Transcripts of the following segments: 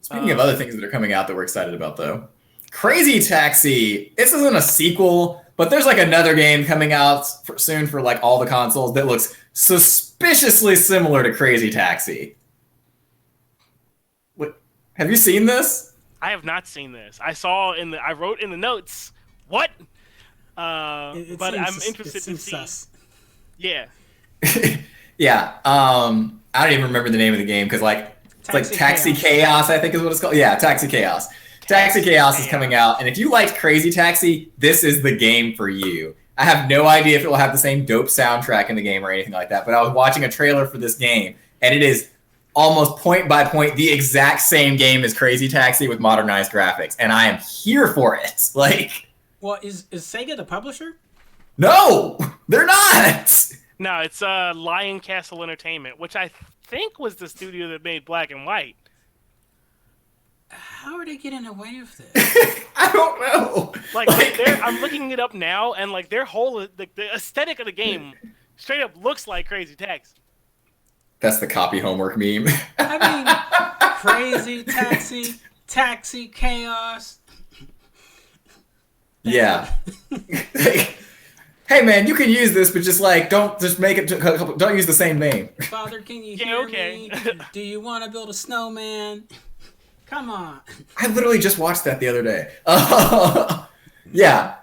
Speaking of other things that are coming out that we're excited about, though, Crazy Taxi. This isn't a sequel, but there's like another game coming out soon for like all the consoles that looks suspiciously similar to Crazy Taxi. What? Have you seen this? I have not seen this. I wrote in the notes, what? But I'm interested to see. Sus. Yeah. Yeah. I don't even remember the name of the game because it's like Taxi Chaos, I think is what it's called. Yeah, Taxi Chaos. Taxi Chaos is coming out, and if you liked Crazy Taxi, this is the game for you. I have no idea if it will have the same dope soundtrack in the game or anything like that, but I was watching a trailer for this game, and it is almost point by point the exact same game as Crazy Taxi with modernized graphics, and I am here for it. Well, is Sega the publisher? No, they're not. No, it's Lion Castle Entertainment, which I think was the studio that made Black and White. How are they getting away with this? I don't know. I'm looking it up now, and their whole the aesthetic of the game straight up looks like Crazy Taxi. That's the copy homework meme. I mean, Crazy Taxi, Taxi Chaos. Yeah. Hey man, you can use this, but don't make it. Don't use the same name. Father, can you hear me? Do you want to build a snowman? Come on. I literally just watched that the other day. Yeah,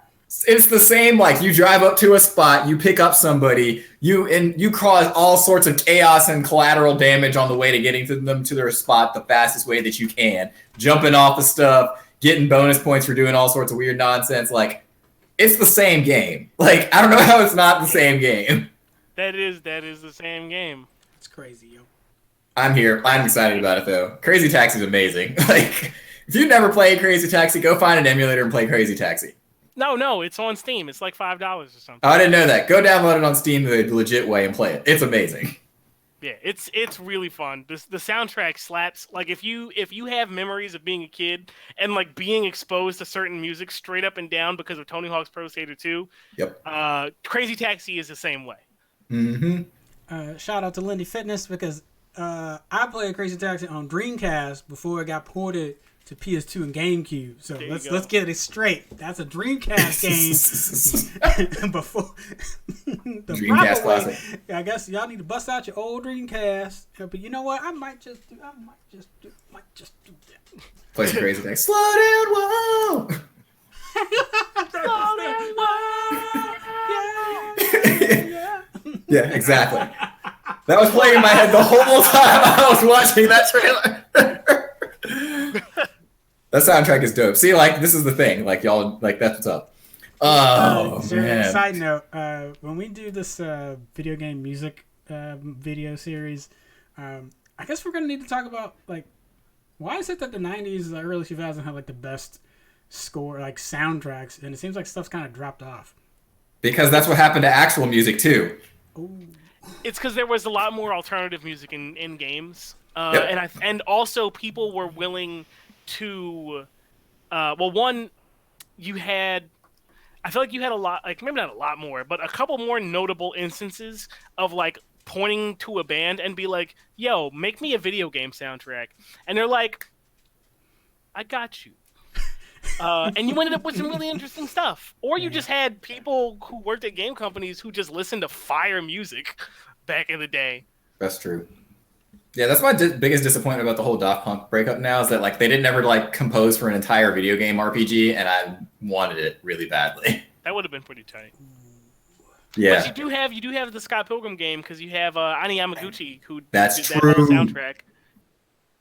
it's the same. You drive up to a spot, you pick up somebody, you cause all sorts of chaos and collateral damage on the way to getting them to their spot the fastest way that you can, jumping off the stuff, getting bonus points for doing all sorts of weird nonsense. It's the same game. I don't know how it's not the same game. That is the same game. It's crazy, yo. I'm here. I'm excited about it, though. Crazy Taxi is amazing. If you've never played Crazy Taxi, go find an emulator and play Crazy Taxi. No, it's on Steam. It's like $5 or something. Oh, I didn't know that. Go download it on Steam the legit way and play it. It's amazing. Yeah, it's really fun. The soundtrack slaps. If you have memories of being a kid and being exposed to certain music straight up and down because of Tony Hawk's Pro Skater 2. Yep. Crazy Taxi is the same way. Mm-hmm. Shout out to Lindy Fitness because I played Crazy Taxi on Dreamcast before it got ported to PS2 and GameCube. So let's get it straight. That's a Dreamcast game. Before the Dreamcast classic. I guess y'all need to bust out your old Dreamcast. But you know what? I might just do that. Play some Crazy Taxi. Slow down, whoa. Slow down, whoa. Yeah. Yeah, exactly. That was playing in my head the whole time I was watching that trailer. That soundtrack is dope. See, this is the thing. Y'all, that's what's up. Oh, man. Side note, when we do this video game music video series, I guess we're going to need to talk about, why is it that the 90s, the early 2000s had, the best score, soundtracks, and it seems like stuff's kind of dropped off. Because that's what happened to actual music, too. Ooh. It's because there was a lot more alternative music in games, Yep. and also people were willing to. One, I feel like you had a lot, maybe not a lot more, but a couple more notable instances of pointing to a band and be like, "Yo, make me a video game soundtrack," and they're like, "I got you." And you ended up with some really interesting stuff. Or you just had people who worked at game companies who just listened to fire music back in the day. That's true. Yeah, that's my biggest disappointment about the whole Daft Punk breakup now is that they didn't ever compose for an entire video game RPG, and I wanted it really badly. That would have been pretty tight. Yeah. But you do have the Scott Pilgrim game because you have Ani Yamaguchi who that's did true. that whole soundtrack.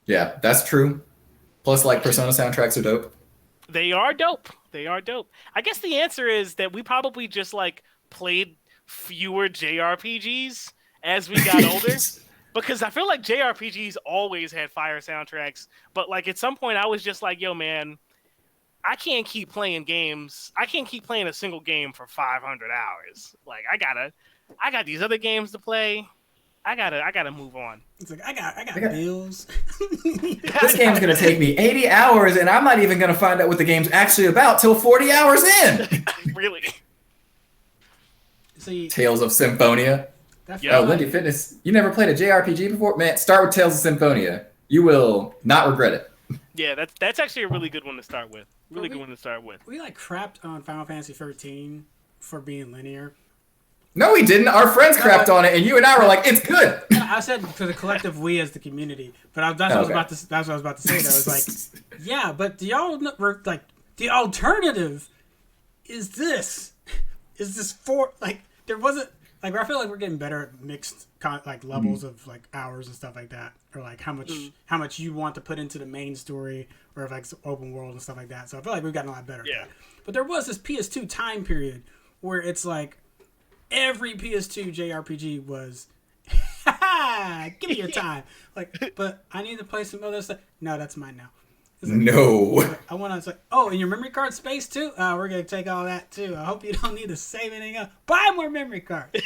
Yeah, that's true. Plus, Persona soundtracks are dope. They are dope. I guess the answer is that we probably just played fewer JRPGs as we got older. Because I feel like JRPGs always had fire soundtracks. But at some point I was just like, yo man, I can't keep playing games. I can't keep playing a single game for 500 hours. I got these other games to play. I gotta move on. It's I got bills. This game's gonna take me 80 hours, and I'm not even gonna find out what the game's actually about till 40 hours in. Really? See, Tales of Symphonia. Yeah. Oh, Lindy Fitness. You never played a JRPG before? Man, start with Tales of Symphonia. You will not regret it. Yeah, that's actually a really good one to start with. Really good one to start with. We like crapped on Final Fantasy 13 for being linear. No, we didn't. Our friends crapped on it, and you and I were like, "It's good." I said to the collective we as the community, but that's what I was about to. That's what I was about to say. That I was like, yeah, but the alternative is this. Is this for like there wasn't like I feel like we're getting better at mixed levels of like hours and stuff like that, or like how much you want to put into the main story, or if like open world and stuff like that. So I feel like we've gotten a lot better. Yeah. At that. But there was this PS2 time period where it's like every PS2 JRPG was, give me your time. Like, but I need to play some other stuff. No, that's mine now. Like, no. I want to say, oh, and your memory card space too? We're going to take all that too. I hope you don't need to save anything else. Buy more memory cards.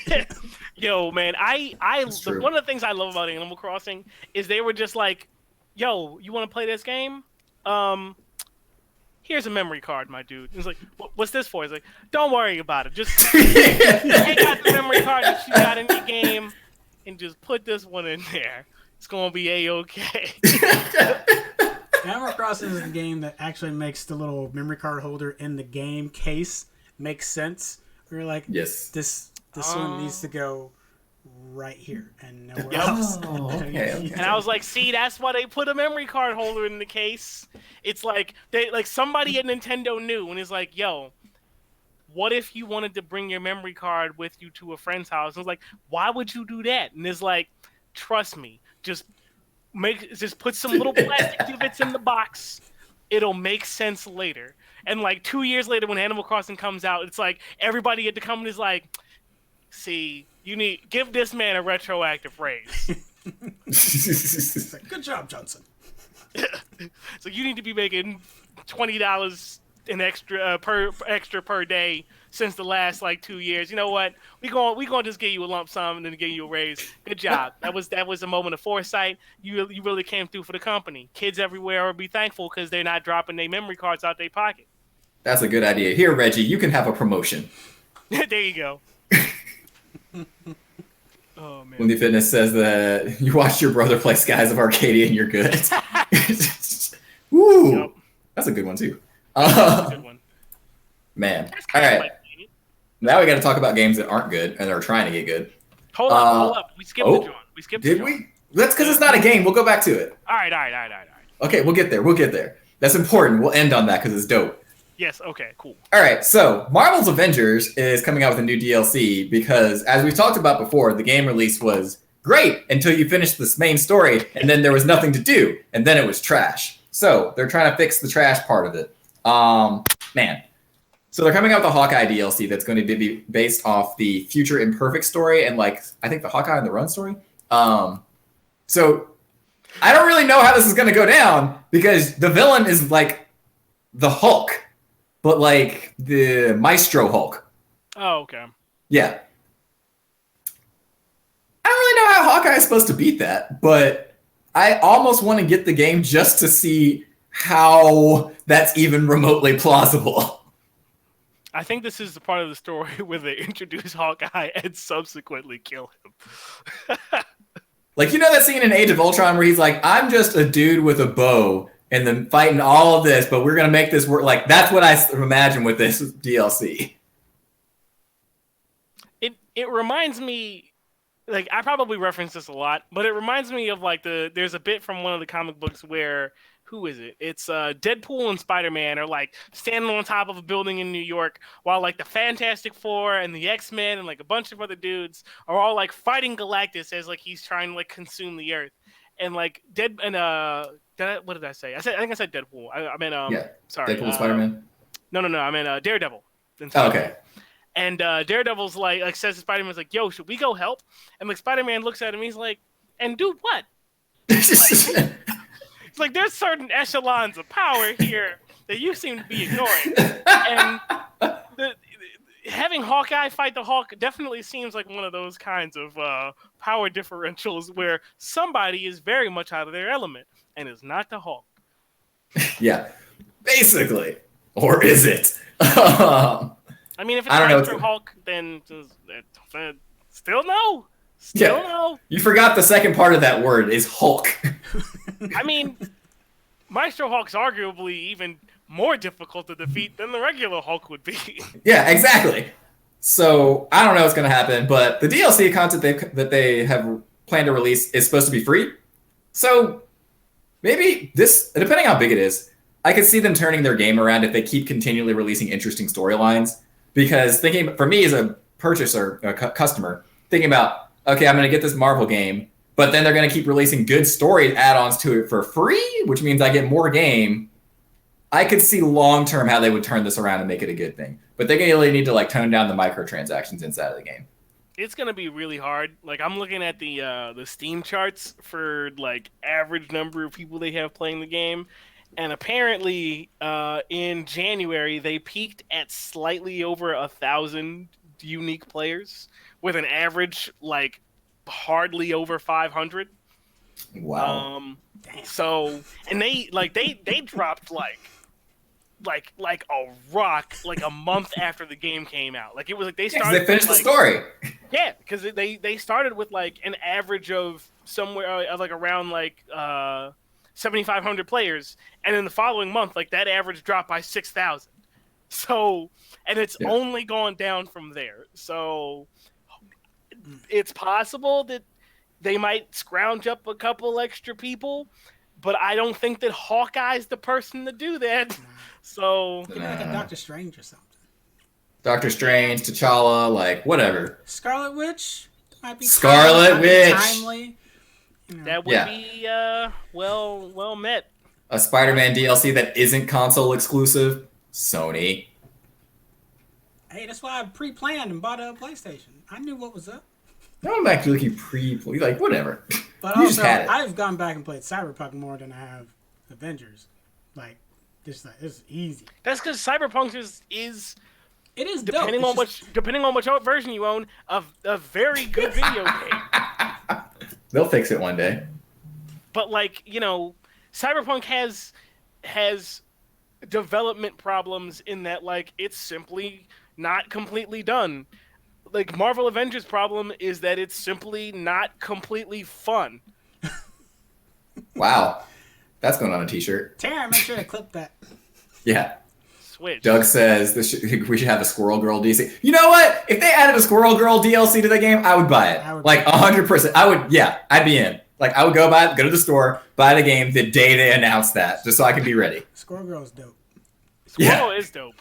Yo, man, one of the things I love about Animal Crossing is they were just like, yo, you want to play this game? Here's a memory card, my dude. He's like, what's this for? He's like, don't worry about it. Just take out the memory card that you got in your game and just put this one in there. It's going to be A-okay. Animal Crossing is the game that actually makes the little memory card holder in the game case make sense. We're like, yes, this one needs to go right here and nowhere else. Okay. And I was like, see, that's why they put a memory card holder in the case. It's like somebody at Nintendo knew and is like, yo, what if you wanted to bring your memory card with you to a friend's house? And I was like, why would you do that? And it's like, trust me, just put some little plastic divots in the box. It'll make sense later. And like 2 years later when Animal Crossing comes out, it's like everybody at the company is like, see, give this man a retroactive raise. Good job, Johnson. So you need to be making $20 an extra per day since the last like 2 years. You know what? We going to just give you a lump sum and then give you a raise. Good job. That was a moment of foresight. You really came through for the company. Kids everywhere will be thankful because they're not dropping their memory cards out their pocket. That's a good idea. Here, Reggie, you can have a promotion. There you go. Oh man. Wendy Fitness says that you watched your brother play Skies of Arcadia and you're good. Woo! Yep. That's a good one too. That's a good one. Man. All right. Now we got to talk about games that aren't good and are trying to get good. Hold up. We skipped the John. We skipped the Did we? That's because it's not a game. We'll go back to it. All right. Okay, we'll get there. That's important. We'll end on that because it's dope. Yes, okay, cool. All right, so Marvel's Avengers is coming out with a new DLC because, as we talked about before, the game release was great until you finished this main story, and then there was nothing to do, and then it was trash. So they're trying to fix the trash part of it. Man. So they're coming out with a Hawkeye DLC that's going to be based off the Future Imperfect story and, like, I think the Hawkeye and the Run story. So I don't really know how this is going to go down because the villain is, like, the Hulk. But, like, the Maestro Hulk. Oh, okay. Yeah. I don't really know how Hawkeye is supposed to beat that, but I almost want to get the game just to see how that's even remotely plausible. I think this is the part of the story where they introduce Hawkeye and subsequently kill him. Like, you know that scene in Age of Ultron where he's like, I'm just a dude with a bow and then fighting all of this, but we're going to make this work. Like, that's what I imagine with this DLC. It reminds me, like, I probably reference this a lot, but it reminds me of, like, there's a bit from one of the comic books where, who is it? It's Deadpool and Spider-Man are, like, standing on top of a building in New York while, like, the Fantastic Four and the X-Men and, like, a bunch of other dudes are all, like, fighting Galactus as, like, he's trying to, like, consume the Earth. And, like, what did I say? I think I said Deadpool. I meant sorry. Deadpool, Spider-Man. No. I meant Daredevil. Oh, okay. And Daredevil's like says to Spider-Man's like, "Yo, should we go help?" And like Spider-Man looks at him, he's like, "And do what?" It's like there's certain echelons of power here that you seem to be ignoring. And having Hawkeye fight the Hulk definitely seems like one of those kinds of power differentials where somebody is very much out of their element. And it's not the Hulk. Yeah, basically. Or is it? I mean, if it's Maestro Hulk, then still no. Still no. You forgot the second part of that word is Hulk. I mean, Maestro Hulk's arguably even more difficult to defeat than the regular Hulk would be. Yeah, exactly. So I don't know what's going to happen, but the DLC content that they have planned to release is supposed to be free. So maybe this, depending on how big it is, I could see them turning their game around if they keep continually releasing interesting storylines. Because thinking, for me as a purchaser, a customer, thinking about, okay, I'm going to get this Marvel game, but then they're going to keep releasing good story add-ons to it for free, which means I get more game. I could see long-term how they would turn this around and make it a good thing. But they really need to like tone down the microtransactions inside of the game. It's gonna be really hard. Like I'm looking at the Steam charts for like average number of people they have playing the game, and apparently in January they peaked at slightly over 1,000 unique players, with an average like hardly over 500. Wow. So and they dropped like a rock like a month after the game came out. Like it was like they started. They finished the story. Yeah, because they started with like an average of somewhere like around like 7,500 players, and in the following month, like that average dropped by 6,000. So, and it's only gone down from there. So, it's possible that they might scrounge up a couple extra people, but I don't think that Hawkeye's the person to do that. So, like a Doctor Strange or something. Doctor Strange, T'Challa, like whatever. Scarlet Witch might be Scarlet Witch. Timely. You know. That would be well met. A Spider-Man DLC that isn't console exclusive. Sony. Hey, that's why I pre-planned and bought a PlayStation. I knew what was up. I'm actually like whatever. But You also, just had it. I've gone back and played Cyberpunk more than I have Avengers. Like, just like it's easy. That's because Cyberpunk is It is depending dope. on which version you own, a very good video game. They'll fix it one day. But like, you know, Cyberpunk has development problems in that like it's simply not completely done. Like Marvel Avengers problem is that it's simply not completely fun. Wow. That's going on a t-shirt. Tara, make sure to clip that. Yeah. Switch. Doug says we should have a Squirrel Girl DLC. You know what? If they added a Squirrel Girl DLC to the game, I would buy it. Like 100%. I'd be in. Like I would go to the store, buy the game the day they announced that, just so I could be ready. Squirrel Girl is dope. Squirrel is dope.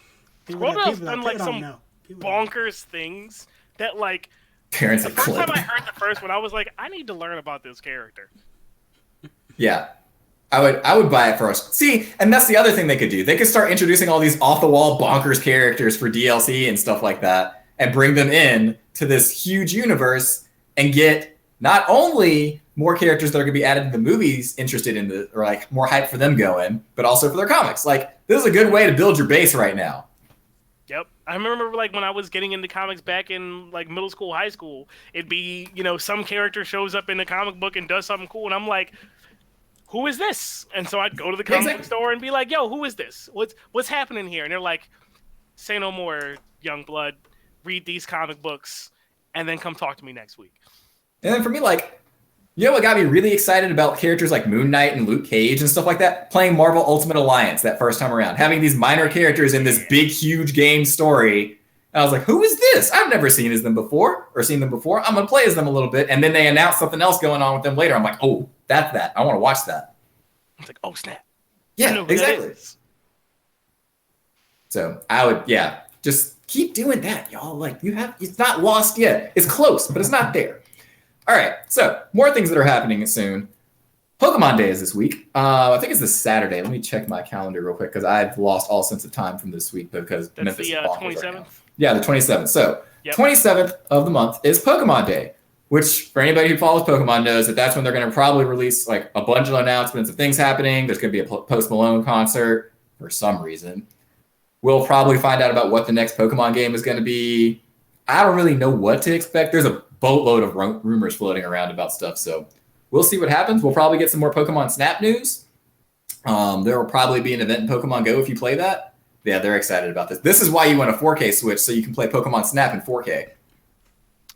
Squirrel Girl's done like some know. bonkers things that like Parents the are first time clipping. I heard the first one, I was like, I need to learn about this character. Yeah. I would buy it first. See, and that's the other thing they could do. They could start introducing all these off-the-wall bonkers characters for DLC and stuff like that, and bring them in to this huge universe and get not only more characters that are going to be added to the movies interested in or like more hype for them going, but also for their comics. Like, this is a good way to build your base right now. Yep. I remember like when I was getting into comics back in like middle school, high school, it'd be, you know, some character shows up in the comic book and does something cool, and I'm like, who is this? And so I'd go to the comic book store and be like, yo, who is this? What's happening here? And they're like, say no more, young blood. Read these comic books and then come talk to me next week. And then for me, like, you know what got me really excited about characters like Moon Knight and Luke Cage and stuff like that? Playing Marvel Ultimate Alliance that first time around. Having these minor characters in this big, huge game story. And I was like, who is this? I've never seen them before. I'm going to play as them a little bit. And then they announced something else going on with them later. I'm like, oh, that's that. I want to watch that. It's like, oh, snap. Yeah, exactly. So I would, just keep doing that, y'all. Like, it's not lost yet. It's close, but it's not there. All right, so more things that are happening soon. Pokemon Day is this week. I think it's this Saturday. Let me check my calendar real quick because I've lost all sense of time from this week because that's Memphis the is bonkers 27th? right now. Yeah, the 27th. So 27th of the month is Pokemon Day, which for anybody who follows Pokemon knows that that's when they're going to probably release like a bunch of announcements of things happening. There's going to be a Post Malone concert for some reason. We'll probably find out about what the next Pokemon game is going to be. I don't really know what to expect. There's a boatload of rumors floating around about stuff, so we'll see what happens. We'll probably get some more Pokemon Snap news. There will probably be an event in Pokemon Go if you play that. Yeah, they're excited about this. This is why you want a 4K Switch, so you can play Pokemon Snap in 4K.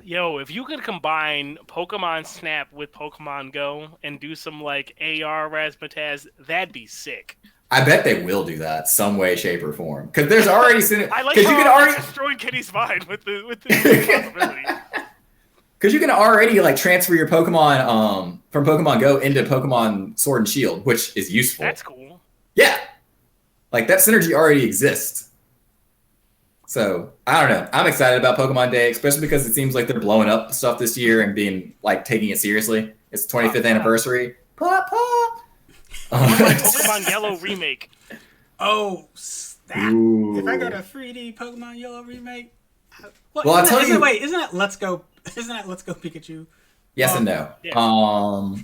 Yo, if you could combine Pokemon Snap with Pokemon Go and do some like AR razzmatazz, that'd be sick. I bet they will do that some way, shape, or form. Because there's already I like because how you can I'm already destroying Kenny's mind with the possibility. because you can already like transfer your Pokemon from Pokemon Go into Pokemon Sword and Shield, which is useful. That's cool. Yeah, like that synergy already exists. So I don't know. I'm excited about Pokemon Day, especially because it seems like they're blowing up stuff this year and being like taking it seriously. It's the 25th anniversary. Pop pop. Pokemon Yellow remake. Oh, snap. Ooh. If I got a 3D Pokemon Yellow remake, Well, I'll tell you. Wait, isn't that Let's Go Pikachu? Yes and no. Yeah. I'll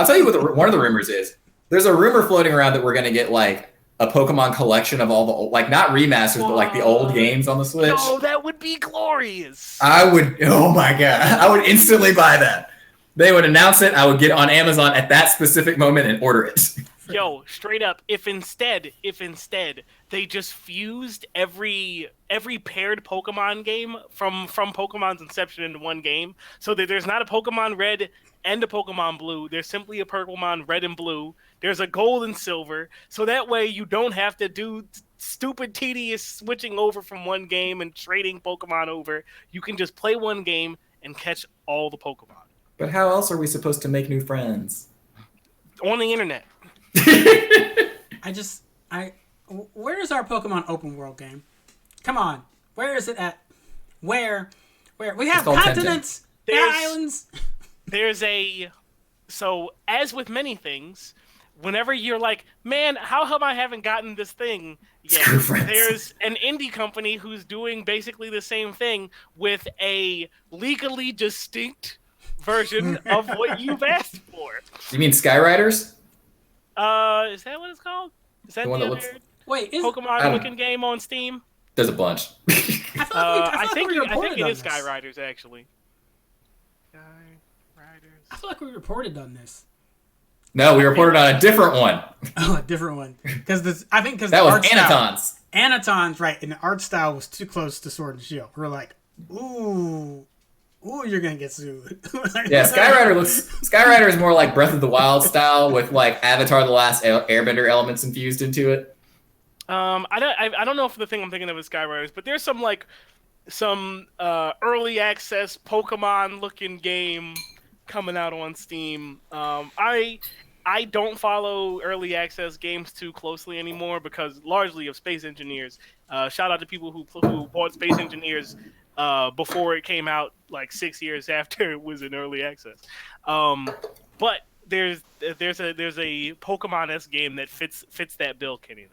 tell you what one of the rumors is. There's a rumor floating around that we're gonna get like a Pokemon collection of all the old, like not remasters, but like the old games on the Switch. No, that would be glorious. I would. Oh my god! I would instantly buy that. They would announce it. I would get on Amazon at that specific moment and order it. Yo, straight up, if instead they just fused every paired Pokemon game from Pokemon's inception into one game, so that there's not a Pokemon Red and a Pokemon Blue, there's simply a Pokemon Red and Blue, there's a Gold and Silver, so that way you don't have to do stupid tedious switching over from one game and trading Pokemon over. You can just play one game and catch all the Pokemon. But how else are we supposed to make new friends? On the internet. Where's our Pokemon open world game? Come on, where is it at? Where we have continents, islands. So as with many things, whenever you're like, man, how come I haven't gotten this thing yet? There's an indie company who's doing basically the same thing with a legally distinct version of what you've asked for. You mean Skyriders? Is that what it's called? Is that The one the that other Wait, Pokemon looking game on Steam? There's a bunch. I think it is Skyriders actually. Skyriders. I feel like we reported on this. No, we reported on a different one. Oh, a different one. Because that was Anaton's. Anaton's, right, and the art style was too close to Sword and Shield. We're like, ooh, you're gonna get sued. Yeah, Skyrider is more like Breath of the Wild style with like Avatar: The Last Airbender elements infused into it. I don't know if the thing I'm thinking of is Skyriders, but there's some early access Pokemon looking game coming out on Steam. I don't follow early access games too closely anymore because largely of Space Engineers. Shout out to people who bought Space Engineers before it came out, like 6 years after it was in early access. But there's a Pokemon-esque game that fits that bill, Kenny.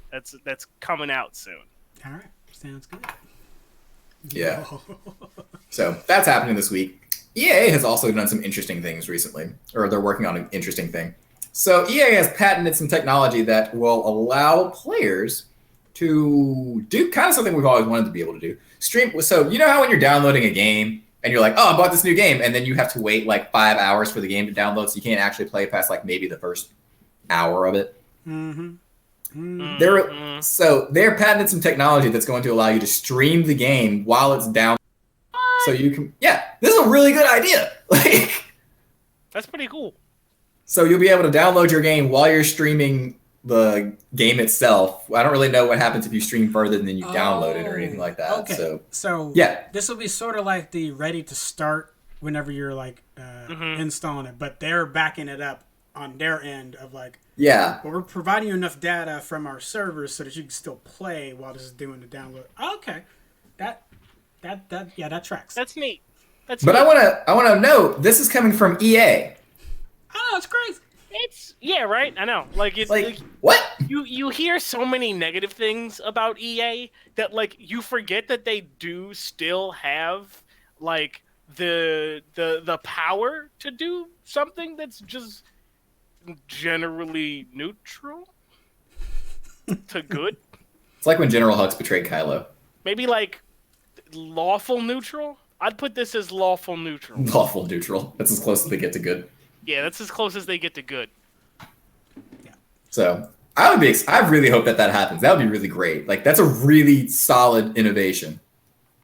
That's coming out soon. All right, sounds good. Yeah. So that's happening this week. EA has also done some interesting things recently, or they're working on an interesting thing. So EA has patented some technology that will allow players to do kind of something we've always wanted to be able to do. Stream. So you know how when you're downloading a game and you're like, oh, I bought this new game, and then you have to wait like 5 hours for the game to download, so you can't actually play past like maybe the first hour of it. Mm-hmm. They're patented some technology that's going to allow you to stream the game while it's down. So you can, this is a really good idea. Like, that's pretty cool. So you'll be able to download your game while you're streaming the game itself. I don't really know what happens if you stream further than you download it or anything like that. Okay. So this will be sort of like the ready to start whenever you're like installing it, but they're backing it up on their end of like, well, we're providing you enough data from our servers so that you can still play while this is doing the download. Okay, that tracks. That's neat. But I want to note this is coming from EA. Oh, it's crazy. It's right. I know. Like it's like what you hear so many negative things about EA that like you forget that they do still have like the power to do something that's just generally neutral to good. It's like when General Hux betrayed Kylo. Maybe like lawful neutral. I'd put this as lawful neutral. Lawful neutral. That's as close as they get to good. Yeah, that's as close as they get to good. Yeah. So I really hope that happens. That would be really great. Like that's a really solid innovation.